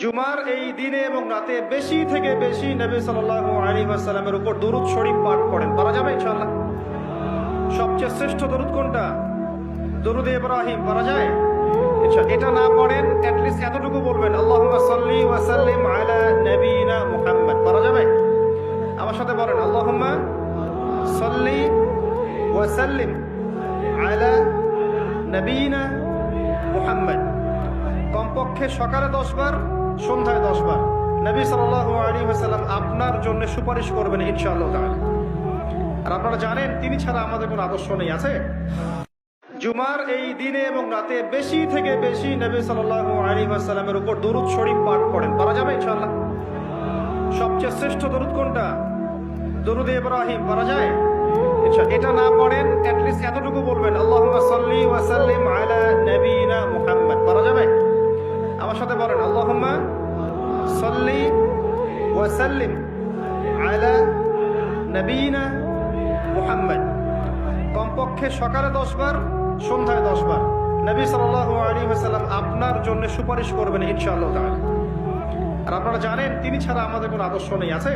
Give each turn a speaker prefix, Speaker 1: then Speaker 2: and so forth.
Speaker 1: জুমার এই দিনে এবং রাতে বেশি থেকে বেশি নবী সাল্লাল্লাহু আলাইহি ওয়াসাল্লামের উপর দরুদ শরীফ পাঠ করেন। পারা যাবে ইনশাআল্লাহ? সবচেয়ে শ্রেষ্ঠ দরুদ কোনটা? দরুদ ইব্রাহিম। পারা যায়? এটা না পড়েন অ্যাটলিস্ট এতটুকু বলবেন, আল্লাহুম্মা সাল্লি ওয়া সাল্লিম আলা নবিয়িনা মুহাম্মদ। পারা যাবে? আমার সাথে বলেন, আল্লাহুম্মা সাল্লি ওয়া সাল্লিম আলা নবিয়িনা মুহাম্মদ। কমপক্ষে সকালে 10 বার, সন্ধ্যায় 10 বার নবী সাল্লাল্লাহু আলাইহি ওয়াসাল্লাম আপনার জন্য সুপারিশ করবেন ইনশাআল্লাহ তাআলা। আর আপনারা জানেন তিনি ছাড়া আমাদের কোনো আদর্শ নেই, আছে? জুমার এই দিনে এবং রাতে বেশি থেকে বেশি নবী সাল্লাল্লাহু আলাইহি ওয়াসাল্লামের উপর দরুদ শরীফ পাঠ করেন। পারা যাবে ইনশাআল্লাহ? সবচেয়ে শ্রেষ্ঠ দরুদ কোনটা? দরুদ ইব্রাহিম। পারা যায়? এটা না পড়েন অ্যাটলিস্ট এতটুকু বলবেন, আল্লাহুম্মা সাল্লি ওয়া সাল্লিম আলা নবিয়িনা মুহাম্মদ। পারা যাবে? আমার সাথে বলেন, আল্লাহুম্মা সাল্লি ওয়া সাল্লিম আলা নবিয়িনা মুহাম্মদ। কমপক্ষে সকালে 10 বার, সন্ধ্যায় 10 বার নবী সাল্লাল্লাহু আলাইহি ওয়াসাল্লাম আপনার জন্য সুপারিশ করবেন ইনশাআল্লাহ তাআলা। আর আপনারা জানেন তিনি ছাড়া আমাদের কোনো আদর্শ নেই, আছে?